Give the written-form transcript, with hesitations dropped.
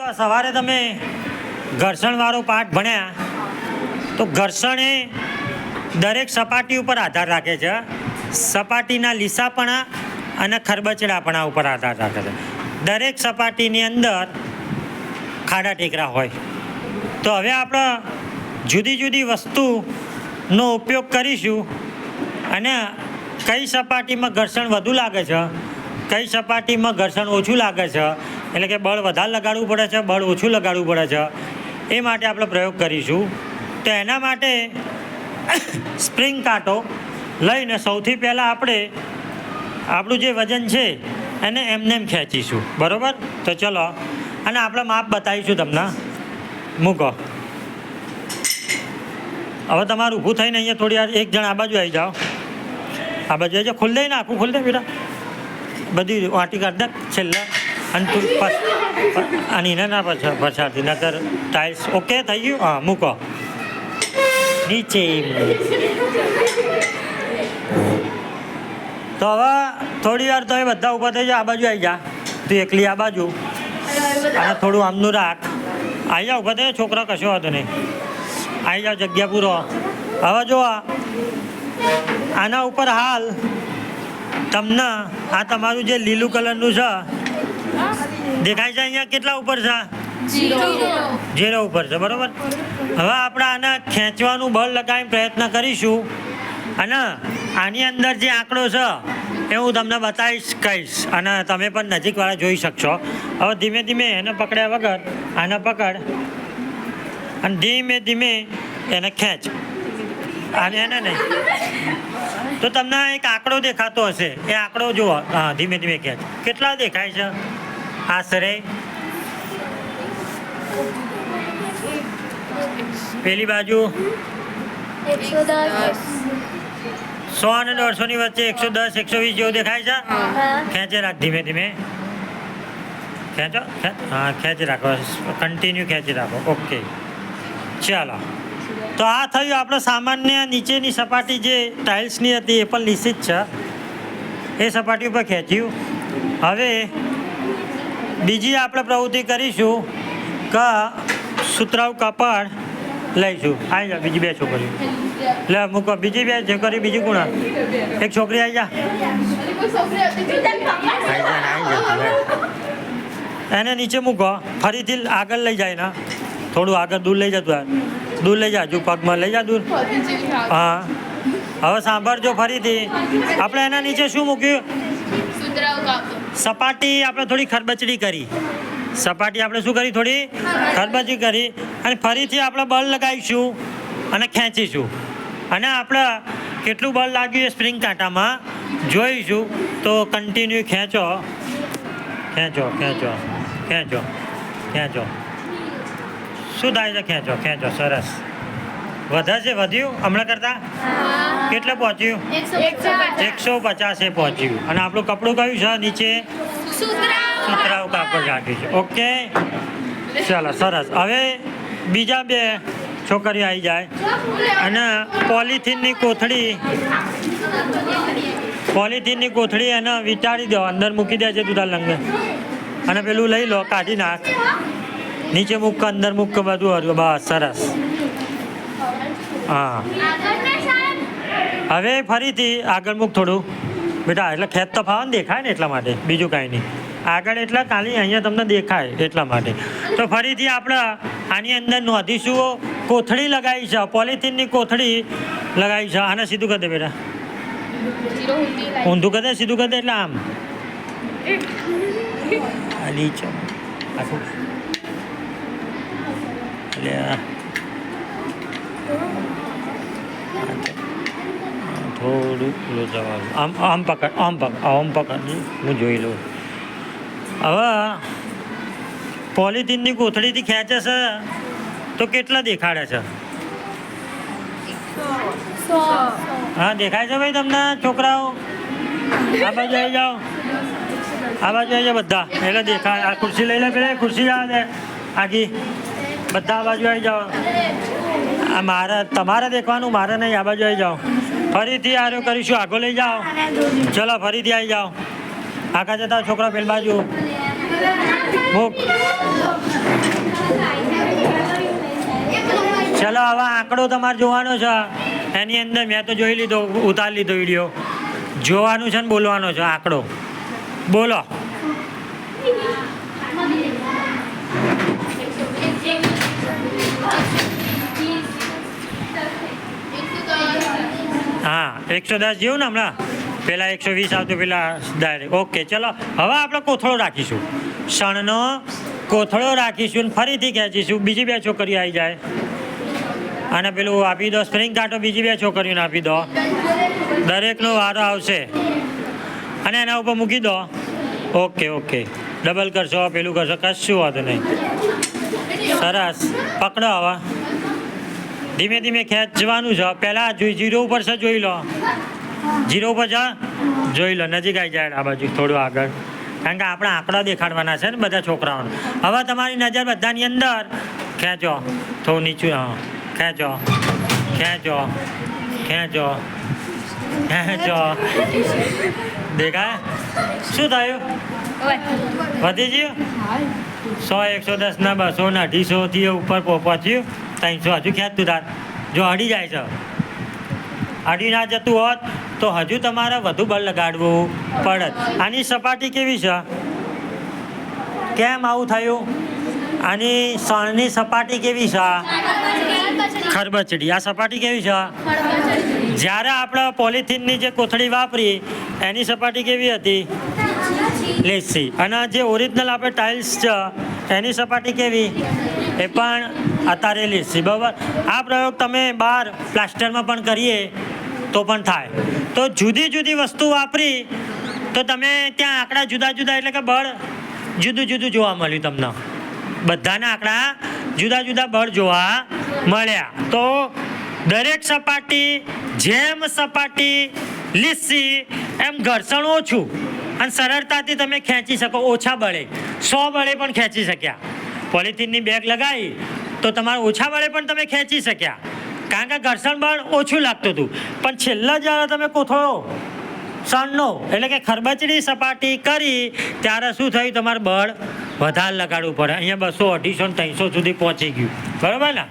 તો સવારે તમે ઘર્ષણવાળો પાઠ ભણ્યા તો ઘર્ષણ એ દરેક સપાટી ઉપર આધાર રાખે છે. સપાટીના લીસાપણા અને ખરબચડાપણા ઉપર આધાર રાખે છે. દરેક સપાટીની અંદર ખાડા ટેકરા હોય. તો હવે આપણે જુદી જુદી વસ્તુનો ઉપયોગ કરીશું અને કઈ સપાટીમાં ઘર્ષણ વધુ લાગે છે, કઈ સપાટીમાં ઘર્ષણ ઓછું લાગે છે, એટલે કે બળ વધારે લગાડવું પડે છે, બળ ઓછું લગાડવું પડે છે, એ માટે આપણે પ્રયોગ કરીશું. તો એના માટે સ્પ્રિંગ કાંટો લઈને સૌથી પહેલાં આપણે આપણું જે વજન છે એને એમને એમ ખેંચીશું. બરાબર? તો ચલો, અને આપણે માપ બતાવીશું તમને. મૂકો. હવે તમારું ઊભું થઈને અહીંયા થોડી વાર એક જણ આ બાજુ આવી જાઓ. આ બાજુ આવી જાઓ. ખુલ્લે ને આખું ખુલ્લે બેટા, બધી વાટી કાઢ દે છેલ્લા. અને તું અને એને ના પછાડતી નકર ટાઇલ્સ. ઓકે થઈ ગયું? હા, મૂકો નીચે. તો હવે થોડી વાર તો એ બધા ઊભા થઈ જાય. આ બાજુ આવી જા, તું એકલી આ બાજુ, અને થોડું આમનું રાખ. આવી જાઓ, ઊભા થઈ છોકરા, કશો વાંધો નહીં. આવી જાઓ, જગ્યા પૂરો. હવે જો આના ઉપર હાલ તમને આ તમારું જે લીલું કલરનું છે દેખાય છે, અહીંયા કેટલા ઉપર છે? 0 ઉપર છે. બરાબર? હવે આપણે આને ખેંચવાનું બળ લગાવીને પ્રયત્ન કરીશું, અને આની અંદર જે આંકડો છે એ હું તમને બતાવીશ, કહીશ, અને તમે પણ નજીકવાળા જોઈ શકશો. હવે ધીમે ધીમે એને પકડ્યા વગર આને પકડ અને ધીમે ધીમે એને ખેંચ. અને એને નહીં તો તમને એક આંકડો દેખાતો હશે, એ આંકડો જુઓ. હા, ધીમે ધીમે ખેંચ. કેટલા દેખાય છે આશરે? પેલી બાજુ 100 અને 150 ની વચ્ચે 110, 120 જેવું દેખાય છે. ખેંચે રાખ, ધીમે ધીમે ખેંચો. હા, ખેંચી રાખો, કન્ટિન્યુ ખેંચી રાખો. ઓકે, ચાલો. તો આ થયું આપણે સામાન્ય નીચેની સપાટી જે ટાઇલ્સની હતી એ પણ નિશ્ચિત છે, એ સપાટી ઉપર ખેંચ્યું. હવે બીજી આપણે પ્રવૃત્તિ કરીશું કે સુતરાઉ કાપડ લઈશું. આવી જા, બીજી 2 છોકરીઓ લે મૂકો. બીજી 2 છોકરી, બીજી કોણ? એક છોકરી આવી જા. એને નીચે મૂકો. ફરીથી આગળ લઈ જાય ને, થોડું આગળ દૂર લઈ જતું, દૂર લઈ જા, હજુ પગમાં લઈ જા દૂર. હા, હવે સાંભળજો ફરીથી. આપણે એના નીચે શું મૂક્યું? સપાટી આપણે થોડી ખરબચડી કરી. સપાટી આપણે શું કરી? થોડી ખરબચડી કરી. અને ફરીથી આપણે બળ લગાવીશું અને ખેંચીશું. અને આપણે કેટલું બળ લાગ્યું એ સ્પ્રિંગ કાંટામાં જોઈશું. તો કન્ટિન્યુ ખેંચો, ખેંચો, ખેંચો, ખેંચો, ખેંચો. શું થાય છે? ખેંચો, ખેંચો. સરસ. વધે છે? વધ્યું હમણાં કરતા? કેટલે પહોંચ્યું? 150 પહોંચ્યું. અને આપણું કપડું કયું છે નીચે? સુતરાઉ કાપડ રાખ્યું છે. ઓકે, ચાલો, સરસ. હવે બીજા 2 છોકરીઓ આવી જાય અને પોલિથીનની કોથળી એને વિચારી દો, અંદર મૂકી દે છે દુધા લંગર. અને પેલું લઈ લો, કાઢી નાખ, નીચે મૂક, અંદર મૂક, બધું. બસ, સરસ. હા, હવે ફરીથી આગળ મૂક થોડું બેટા, એટલે ખેંચ તો ફાવન દેખાય ને, એટલા માટે, બીજું કાંઈ નહીં. આગળ એટલે ખાલી અહીંયા તમને દેખાય એટલા માટે. તો ફરીથી આપણે આની અંદર નોંધીશું. કોથળી લગાવી છે, પોલિથીનની કોથળી લગાવી છે. આને સીધું કરી દે બેટા, ઊંધું કરી દે, સીધું કરી દે, એટલે આમ નીચે આખું. એટલે થોડું જવાનું. આમ પકડ, આમ પકડ, હું જોઈ લઉં. હવે પોલિથીનની કોથળીથી ખેંચે છે તો કેટલા દેખાડે છે? 100. હા, દેખાય છે ભાઈ તમને છોકરાઓ? આ બાજુ આવી જાઓ, આ બાજુ આવી જાઓ બધા, એટલે દેખાય. આ ખુરશી લઈ લે, પેલા ખુરશી જવા દે આગી. બધા આ બાજુ આવી જાઓ. આ તમારે દેખવાનું, મારે નહીં. આ બાજુ આવી જાઓ. ફરીથી આરો કરીશું, આગળ લઈ જાઓ. ચલો, ફરીથી આવી જાઓ. આગળ જતા છોકરા પેલ બાજુ મૂક. આંકડો તમારે જોવાનો છે. એની અંદર મેં તો જોઈ લીધો, ઉતારી લીધો વિડીયો. જોવાનું છે ને બોલવાનો છે. આંકડો બોલો. હા 110 જેવું ને હમણાં પેલા 120 આવતું પેલા ડાયરેક્ટ. ઓકે ચલો હવે આપણે કોથળો રાખીશું. ક્ષણનો કોથળો રાખીશું અને ફરીથી ખેંચીશું. બીજી 2 છોકરીઓ આવી જાય અને પેલું આપી દો સ્પ્રિંગ કાંટો. બીજી 2 છોકરીઓને આપી દો. દરેકનો વારો આવશે અને એના ઉપર મૂકી દો. ઓકે ઓકે ડબલ કરશો, પેલું કરશો, કશું હોતું નહીં. સરસ પકડો. હવે ધીમે ધીમે ખેંચવાનું છે. પહેલાં 0 ઉપર છે જોઈ લો. 0 ઉપર છે જોઈ લો. નજીક આવી જાય આ બાજુ થોડું આગળ, કારણ કે આપણા આંકડા દેખાડવાના છે ને બધા છોકરાઓને. હવે તમારી નજર બધાની અંદર. ખેંચો થોડું નીચું. હા ખેંચો ખેંચો ખેંચો ખેંચો. દેખાય શું થયું? વધી ગયું. 100 110 ના 200 ના 250 ઉપર પહોંચ્યું. 300 હજુ ખેંચતું તાર. જો અડી જાય છે, અડી ના જતું હોત તો હજુ તમારે વધુ બળ લગાડવું પડે. આની સપાટી કેવી છે? કેમ આવું થયું? આની સળની સપાટી કેવી છે? ખરબચડી. આ સપાટી કેવી છે? જ્યારે આપણે પોલિથીનની જે કોથળી વાપરી એની સપાટી કેવી હતી? લીસી. અને જે ઓરિજિનલ આપણે ટાઇલ્સ છે એની સપાટી કેવી? એ પણ અત્યારે લીસી. બરાબર. આ પ્રયોગ તમે બહાર પ્લાસ્ટરમાં પણ કરીએ તો પણ થાય. તો જુદી જુદી વસ્તુ વાપરી તો તમે ત્યાં આંકડા જુદા જુદા, એટલે કે બળ જુદું જુદું જોવા મળ્યું તમને. બધાના આંકડા જુદા જુદા બળ જોવા મળ્યા. તો દરેક સપાટી જેમ સપાટી લીસી એમ ઘર્ષણ ઓછું અને સરળતાથી તમે ખેંચી શકો. ઓછા બળે 100 બળે પણ ખેંચી શક્યા. પોલિથીનની બેગ લગાવી તો તમારે ઓછા બળે પણ તમે ખેંચી શક્યા, કારણ કે ઘર્ષણ બળ ઓછું લાગતું હતું. પણ છેલ્લા જ્યારે તમે કોથળો સણનો એટલે કે ખરબચડી સપાટી કરી ત્યારે શું થયું? તમારે બળ વધારે લગાડવું પડે. અહીંયા 200 250 300 સુધી પહોંચી ગયું. બરાબર ને?